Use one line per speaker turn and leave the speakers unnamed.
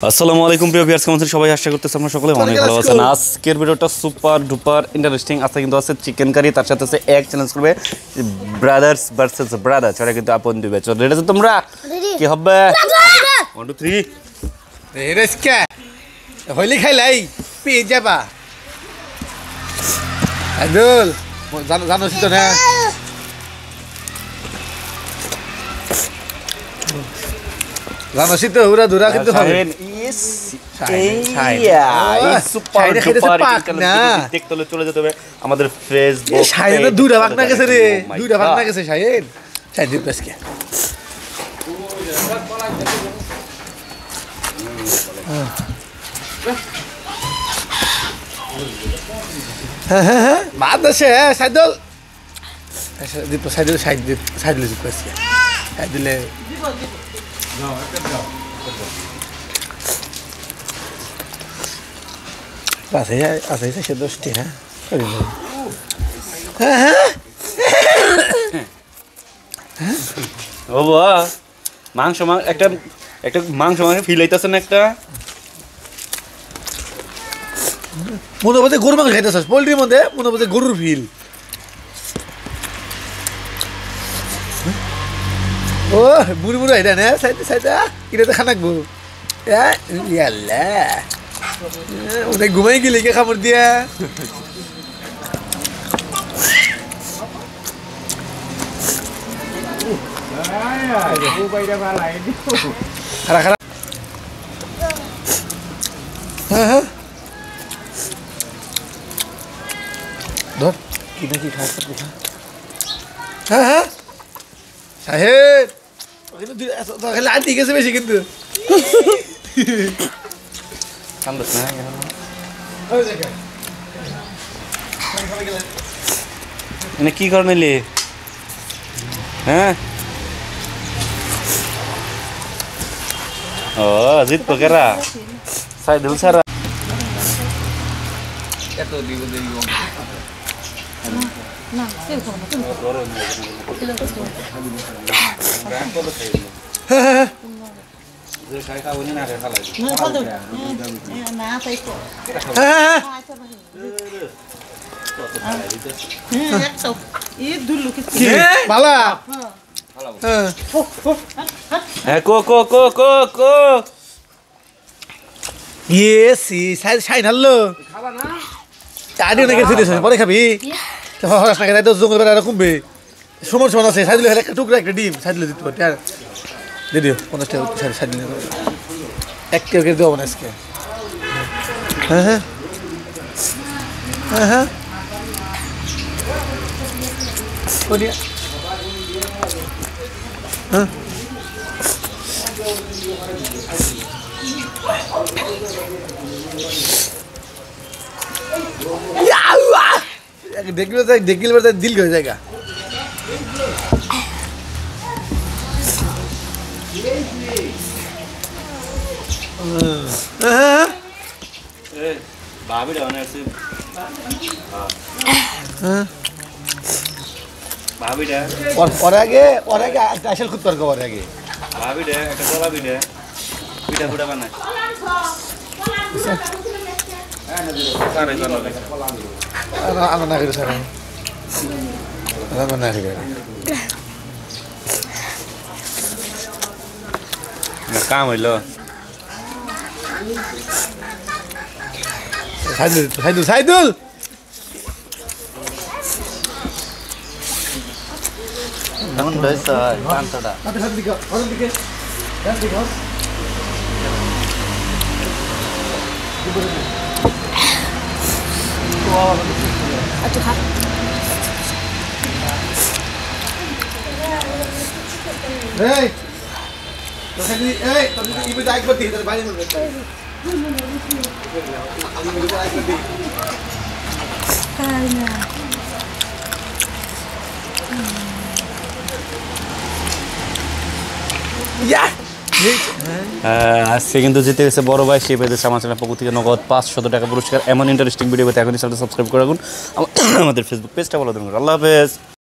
আসসালামু আলাইকুম প্রিয় ভিউয়ার্স, কেমন আছেন সবাই? আশা করতেছি আপনারা সকলে অনেক ভালো আছেন। আজকের ভিডিওটা সুপার ডুপার ইন্টারেস্টিং আছে, কিন্তু আছে চিকেন কারি, তার সাথে আছে এক চ্যালেঞ্জ করবে ব্রাদার্স ভার্সেস ব্রাদার, ছড়া কিন্তু আপন দুই ব্যাচ। রেডি আছো তোমরা? কি হবে? 1 2 3
রেস্কা হইলি খাইলাই পেয়ে যাবা আদুল জানোস তো না জানোস তো উড়া ধুরা কিন্তু হবে
দেখতে চলে যেতে হবে আমাদের ফেসবুক।
শাইনের দুইটা ভাগ না গেছে রে, দুইটা ভাগ না গেছে শাইন শাইন দিন পেসকে মাদ আছে সাইদল দীপ সাইদল সাইড দীপ সাইদল দীপ পেসকে সাইড দিলে আছে আছে সে দোষটি হ্যাঁ
ও বাবা, মাংস একটা একটা মাংস ফিল হইতেছে না একটা
মনে মধ্যে গরুর মাংস খাইতেছ, পোলট্রির মধ্যে মনে মধ্যে গরুর ফিল। ও বুড়ি বুড়ি এটা না সাইডে সাইডে এটা তো খানাকবো ওদের ঘুমাই গেলে কে খাবার দিয়া খারা খারা হ্যাঁ হ্যাঁ ধর কি নাকি খাস হ্যাঁ হ্যাঁ সাহেব খালি আনতে গেছে বেশি কিন্তু
কি কর নিলি? হ্যাঁ ও জিত পকেরা সাইদুল সারা এত দিব দেব না সেল করব তুমি যে খাই খাওনি না রে খালাই না তাই তো একশো এই দুলু কি
বালা
হ্যাঁ কো কো কো কো কো
ইয়েসি সাইন হারলো খাবা না আদি নাকি ফিরেছ পরে খাবি হরাস না তাই তো জঙ্গল বেড়া কমবে সমর সমান আছে সাইদুল একটা টুকরা একটা ডিম সাইদুল দিতে পারতে আর দিয়ে দিও 50 টাকা সাইদুল একটা করে দেবো না আজকে হ্যাঁ হ্যাঁ হ্যাঁ হ্যাঁ হ্যাঁ देखिल दिल हो जाएगा और आगे असल खुद कर और आगे
भाभी दे একটা কলা বিদে পিঠা পুডা বানায় সারে জানো
ana na kira sana ana na kira
না কাম হইলো
সাইদুল
কেমন হইছে পান্তাটা
আচ্ছা খা
এই তো খালি এই তুমি ইবে যাই করতে তোর বাইরে মনে আমি মনে যাই করতে
কাই না
ইয়া
আজকে কিন্তু জিতে গেছে বড় ভাই, সে পেয়েছে আমার চ্যানেল পক্ষ থেকে নগদ 500 টাকা পুরস্কার। এমন ইন্টারেস্টিং ভিডিও পেতে এখনই চ্যানেলটা সাবস্ক্রাইব করে রাখুন, আমাদের ফেসবুক পেজটা ফলো করুন। আল্লাহ হাফেজ।